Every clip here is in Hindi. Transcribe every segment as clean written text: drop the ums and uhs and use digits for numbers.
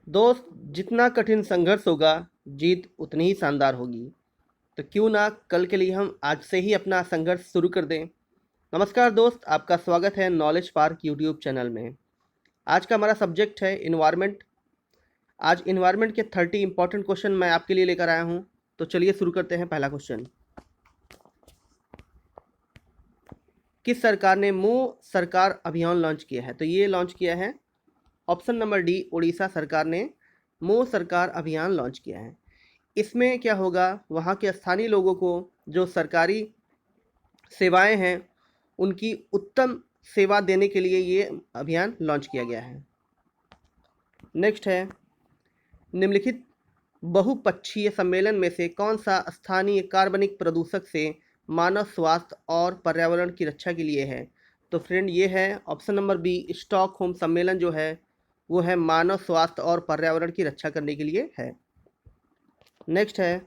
दोस्त, जितना कठिन संघर्ष होगा, जीत उतनी ही शानदार होगी। तो क्यों ना कल के लिए हम आज से ही अपना संघर्ष शुरू कर दें। नमस्कार दोस्त, आपका स्वागत है नॉलेज पार्क यूट्यूब चैनल में। आज का हमारा सब्जेक्ट है इन्वायरमेंट। आज इन्वायरमेंट के 30 इंपॉर्टेंट क्वेश्चन मैं आपके लिए लेकर आया हूँ। तो चलिए शुरू करते हैं। पहला क्वेश्चन, किस सरकार ने मुँह सरकार अभियान लॉन्च किया है? तो ये लॉन्च किया है ऑप्शन नंबर डी, उड़ीसा सरकार ने मुँह सरकार अभियान लॉन्च किया है। इसमें क्या होगा, वहाँ के स्थानीय लोगों को जो सरकारी सेवाएं हैं उनकी उत्तम सेवा देने के लिए ये अभियान लॉन्च किया गया है। नेक्स्ट है, निम्नलिखित बहुपक्षीय सम्मेलन में से कौन सा स्थानीय कार्बनिक प्रदूषक से मानव स्वास्थ्य और पर्यावरण की रक्षा के लिए है? तो फ्रेंड ये है ऑप्शन नंबर बी, स्टॉकहोम सम्मेलन जो है वो है मानव स्वास्थ्य और पर्यावरण की रक्षा करने के लिए है। नेक्स्ट है,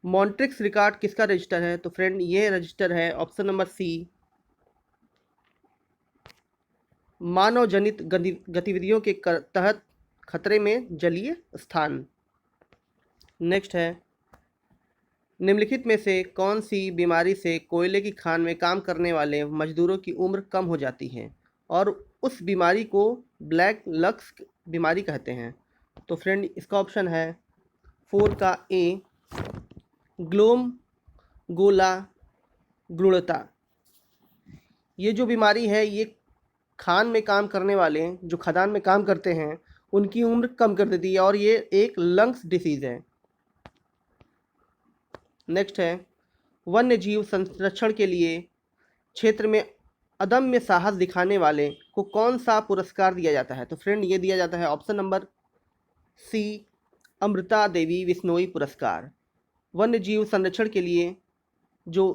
मॉन्ट्रिक्स रिकॉर्ड किसका रजिस्टर है? तो फ्रेंड ये रजिस्टर है ऑप्शन नंबर सी, मानव जनित गतिविधियों के तहत खतरे में जलीय स्थान। नेक्स्ट है, निम्नलिखित में से कौन सी बीमारी से कोयले की खान में काम करने वाले मजदूरों की उम्र कम हो जाती है और उस बीमारी को ब्लैक लक्स बीमारी कहते हैं? तो फ्रेंड इसका ऑप्शन है 4 का ए, ग्लोम गोला ग्लुड़ता। ये जो बीमारी है ये खान में काम करने वाले, जो खदान में काम करते हैं, उनकी उम्र कम कर देती है और ये एक लंग्स डिसीज़ है। नेक्स्ट है, वन्य जीव संरक्षण के लिए क्षेत्र में अदम्य साहस दिखाने वाले को कौन सा पुरस्कार दिया जाता है? तो फ्रेंड ये दिया जाता है ऑप्शन नंबर सी, अमृता देवी बिश्नोई पुरस्कार। वन्य जीव संरक्षण के लिए जो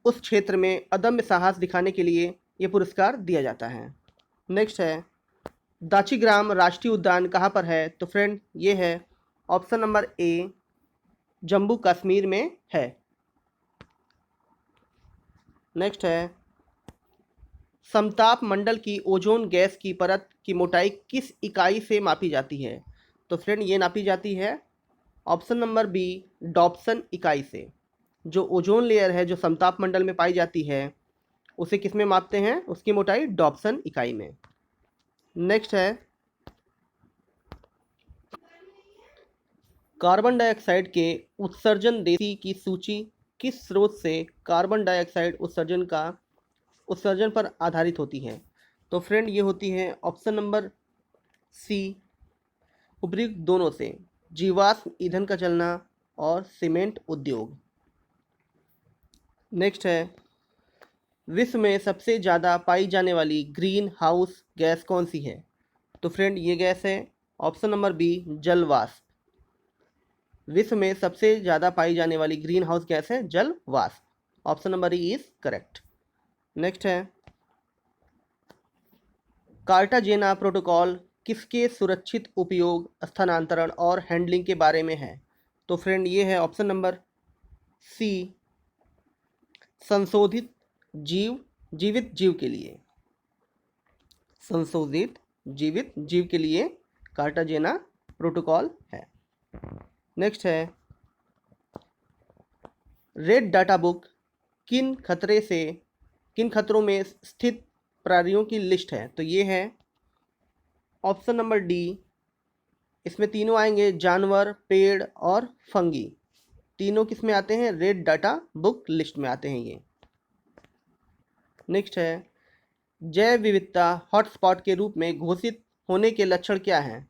उस क्षेत्र में अदम्य साहस दिखाने के लिए ये पुरस्कार दिया जाता है। नेक्स्ट है, दाचीग्राम राष्ट्रीय उद्यान कहाँ पर है? तो फ्रेंड ये है option number A, Jammu Kashmir में है। नेक्स्ट है, समताप मंडल की ओजोन गैस की परत की मोटाई किस इकाई से मापी जाती है? तो फ्रेंड ये नापी जाती है ऑप्शन नंबर बी, डॉप्सन इकाई से। जो ओजोन लेयर है जो समताप मंडल में पाई जाती है उसे किस में मापते हैं? उसकी मोटाई डॉप्सन इकाई में। नेक्स्ट है, कार्बन डाइऑक्साइड के उत्सर्जन देशी की सूची किस स्रोत से कार्बन डाइऑक्साइड उत्सर्जन पर आधारित होती है? तो फ्रेंड ये होती है ऑप्शन नंबर सी, उपयुक्त दोनों से, जीवाश्म ईंधन का जलना और सीमेंट उद्योग। नेक्स्ट है, विश्व में सबसे ज़्यादा पाई जाने वाली ग्रीन हाउस गैस कौन सी है? तो फ्रेंड ये गैस है ऑप्शन नंबर बी, जल वाष्प। विश्व में सबसे ज़्यादा पाई जाने वाली ग्रीन हाउस गैस है जल वाष्प। Option number E is correct. Next है, कार्टाजेना प्रोटोकॉल किसके सुरक्षित उपयोग, स्थानांतरण और हैंडलिंग के बारे में है? तो फ्रेंड ये है ऑप्शन नंबर सी, संशोधित जीवित जीव के लिए। संशोधित जीवित जीव के लिए कार्टाजेना प्रोटोकॉल है। नेक्स्ट है, रेड डाटा बुक किन खतरों में स्थित प्राणियों की लिस्ट है? तो ये है ऑप्शन नंबर डी, इसमें तीनों आएंगे, जानवर, पेड़ और फंगी। तीनों किस में आते हैं? रेड डाटा बुक लिस्ट में आते हैं ये। नेक्स्ट है, जैव विविधता हॉटस्पॉट के रूप में घोषित होने के लक्षण क्या हैं?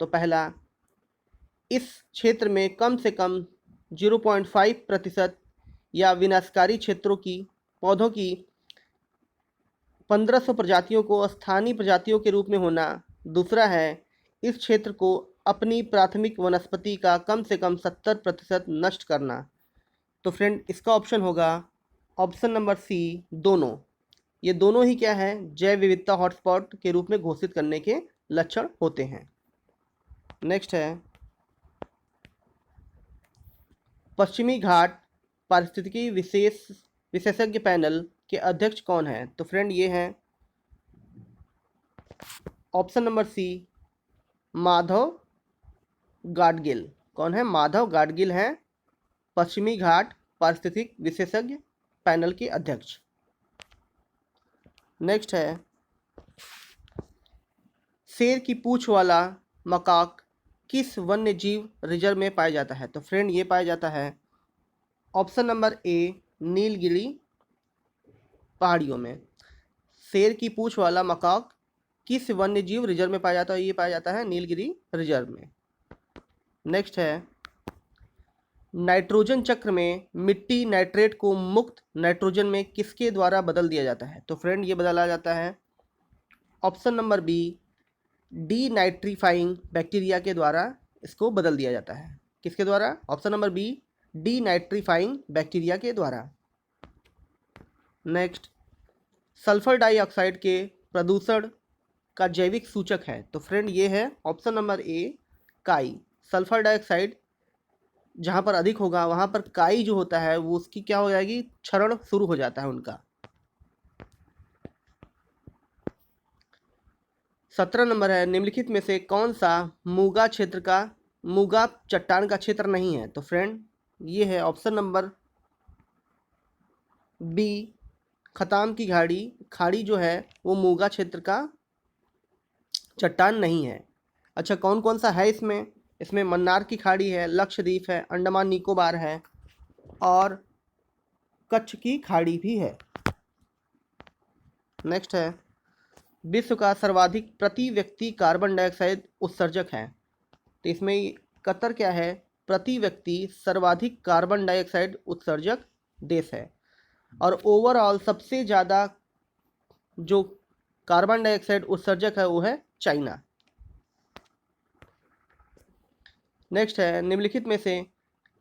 तो पहला, इस क्षेत्र में कम से कम 0.5% या विनाशकारी क्षेत्रों की पौधों की 1500 प्रजातियों को स्थानीय प्रजातियों के रूप में होना। दूसरा है, इस क्षेत्र को अपनी प्राथमिक वनस्पति का कम से कम 70% नष्ट करना। तो फ्रेंड इसका ऑप्शन होगा ऑप्शन नंबर सी, दोनों। ये दोनों ही क्या है? जैव विविधता हॉटस्पॉट के रूप में घोषित करने के लक्षण होते हैं। नेक्स्ट है, पश्चिमी घाट पारिस्थितिकी विशेषज्ञ पैनल के अध्यक्ष कौन है? तो फ्रेंड ये हैं option number C Madhav Gadgil. कौन है? माधव गाडगिल हैं पश्चिमी घाट पारिस्थितिक विशेषज्ञ पैनल के अध्यक्ष। नेक्स्ट है शेर की पूंछ वाला मकाक किस वन्य जीव रिजर्व में पाया जाता है? तो फ्रेंड ये पाया जाता है ऑप्शन नंबर ए नीलगिरी पहाड़ियों में। शेर की पूंछ वाला मकाक किस वन्य जीव रिजर्व में पाया जाता है? ये पाया जाता है नीलगिरी रिजर्व में। नेक्स्ट है नाइट्रोजन चक्र में मिट्टी नाइट्रेट को मुक्त नाइट्रोजन में किसके द्वारा बदल दिया जाता है? तो फ्रेंड ये बदला जाता है option number B D nitrifying bacteria के द्वारा इसको बदल दिया जाता है। किसके द्वारा? Option number B D nitrifying bacteria के द्वारा। नेक्स्ट सल्फर डाइऑक्साइड के प्रदूषण का जैविक सूचक है? तो फ्रेंड ये है ऑप्शन नंबर ए काई। सल्फर डाइऑक्साइड जहाँ पर अधिक होगा वहाँ पर काई जो होता है वो उसकी क्या हो जाएगी? क्षरण शुरू हो जाता है उनका। 17 नंबर है निम्नलिखित में से कौन सा मूगा चट्टान का क्षेत्र नहीं है? तो फ्रेंड ये है ऑप्शन नंबर बी खताम की खाड़ी जो है वो मूगा क्षेत्र का चट्टान नहीं है। अच्छा कौन कौन सा है इसमें? इसमें मन्नार की खाड़ी है, लक्षद्वीप है, अंडमान निकोबार है और कच्छ की खाड़ी भी है। नेक्स्ट है विश्व का सर्वाधिक प्रति व्यक्ति कार्बन डाइऑक्साइड उत्सर्जक है? तो इसमें कतर क्या है? प्रति व्यक्ति सर्वाधिक कार्बन डाइऑक्साइड उत्सर्जक देश है और ओवरऑल सबसे ज़्यादा जो कार्बन डाइऑक्साइड उत्सर्जक है वो है चाइना। नेक्स्ट है निम्नलिखित में से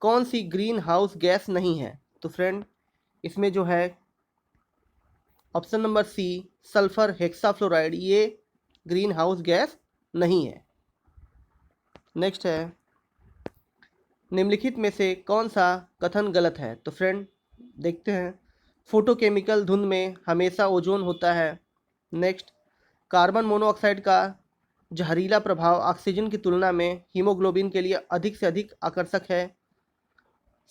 कौन सी ग्रीन हाउस गैस नहीं है? तो फ्रेंड इसमें जो है option number C sulphur hexafluoride ये ग्रीन हाउस गैस नहीं है। नेक्स्ट है निम्नलिखित में से कौन सा कथन गलत है? तो फ्रेंड देखते हैं फोटोकेमिकल धुंध में हमेशा ओजोन होता है। नेक्स्ट कार्बन मोनोऑक्साइड का जहरीला प्रभाव ऑक्सीजन की तुलना में हीमोग्लोबिन के लिए अधिक से अधिक आकर्षक है।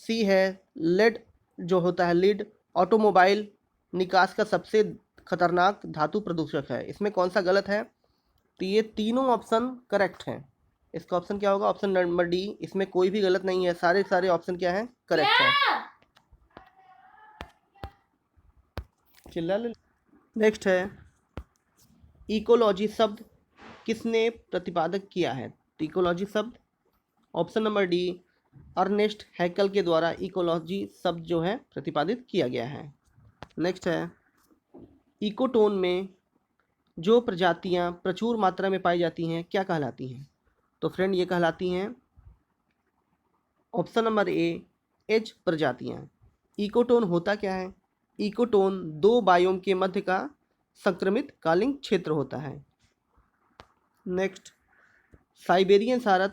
सी है लेड जो होता है लीड ऑटोमोबाइल निकास का सबसे खतरनाक धातु प्रदूषक है। इसमें कौन सा गलत है? तो ये तीनों ऑप्शन करेक्ट हैं। इसका ऑप्शन क्या होगा? Option number D. इसमें कोई भी गलत नहीं है, सारे ऑप्शन क्या हैं? करेक्ट हैं। चिल्ला ले। नेक्स्ट है इकोलॉजी शब्द किसने प्रतिपादक किया है? तो इकोलॉजी शब्द ऑप्शन नंबर डी अर्नेस्ट हैकल के द्वारा इकोलॉजी शब्द जो है प्रतिपादित किया गया है। नेक्स्ट है इकोटोन में जो प्रजातियां प्रचुर मात्रा में पाई जाती हैं क्या कहलाती हैं? तो फ्रेंड ये कहलाती हैं ऑप्शन नंबर ए एज प्रजातियां। इकोटोन होता क्या है? इकोटोन दो बायोम के मध्य का संक्रमित कालिंग क्षेत्र होता है। नेक्स्ट साइबेरियन सारस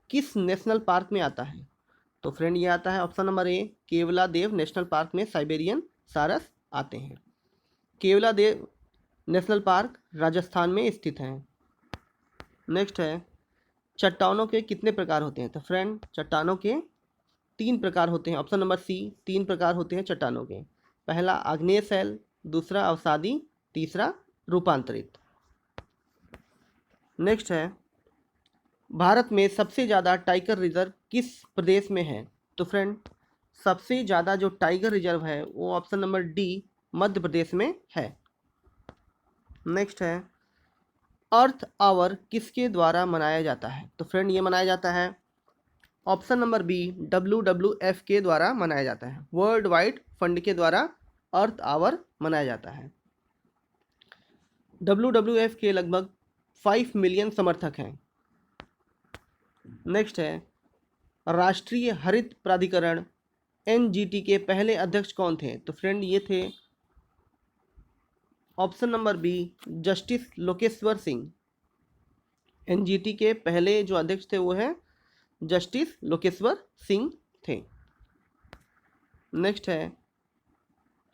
किस नेशनल पार्क में आता है? तो फ्रेंड ये आता है option number A Keoladeo national park में साइबेरियन सारस आते हैं। केवलादेव नेशनल पार्क राजस्थान में स्थित है। नेक्स्ट है चट्टानों के कितने प्रकार होते हैं? तो फ्रेंड चट्टानों के 3 प्रकार होते हैं। ऑप्शन नंबर सी 3 प्रकार होते हैं चट्टानों के। पहला आग्नेय शैल, दूसरा अवसादी, तीसरा रूपांतरित। नेक्स्ट है भारत में सबसे ज़्यादा टाइगर रिजर्व किस प्रदेश में है? तो फ्रेंड सबसे ज़्यादा जो टाइगर रिजर्व है वो option number D Madhya Pradesh में है। नेक्स्ट है अर्थ आवर किसके द्वारा मनाया जाता है? तो फ्रेंड ये मनाया जाता है ऑप्शन नंबर बी WWF के द्वारा मनाया जाता है। वर्ल्ड वाइड फंड के द्वारा अर्थ आवर मनाया जाता है। WWF के लगभग 5 मिलियन समर्थक हैं। नेक्स्ट है राष्ट्रीय हरित प्राधिकरण NGT के पहले अध्यक्ष कौन थे? तो फ्रेंड ये थे option number B justice Lokeshwar Singh. NGT के पहले जो अध्यक्ष थे वो है जस्टिस लोकेश्वर सिंह थे। नेक्स्ट है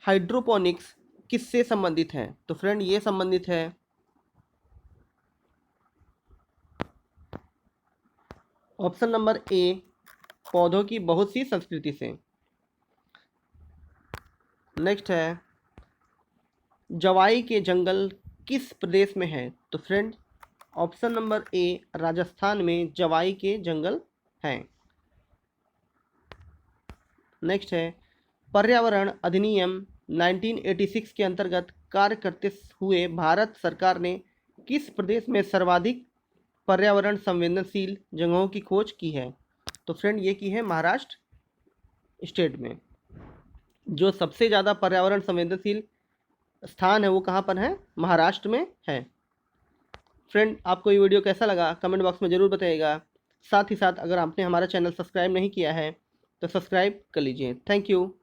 हाइड्रोपोनिक्स किससे संबंधित है? तो फ्रेंड ये संबंधित है ऑप्शन नंबर ए, पौधों की बहुत सी संस्कृति से। नेक्स्ट है, जवाई के जंगल किस प्रदेश में है? तो friend option number A, Rajasthan में जवाई के जंगल हैं। नेक्स्ट है, पर्यावरण अधिनियम 1986 के अंतर्गत कार्य करते हुए भारत सरकार ने किस प्रदेश में सर्वाधिक पर्यावरण संवेदनशील जगहों की खोज की है? तो फ्रेंड ये की है महाराष्ट्र स्टेट में। जो सबसे ज़्यादा पर्यावरण संवेदनशील स्थान है वो कहाँ पर है? महाराष्ट्र में है। फ्रेंड आपको ये वीडियो कैसा लगा कमेंट बॉक्स में ज़रूर बताइएगा। साथ ही साथ अगर आपने हमारा चैनल सब्सक्राइब नहीं किया है तो सब्सक्राइब कर लीजिए। Thank you.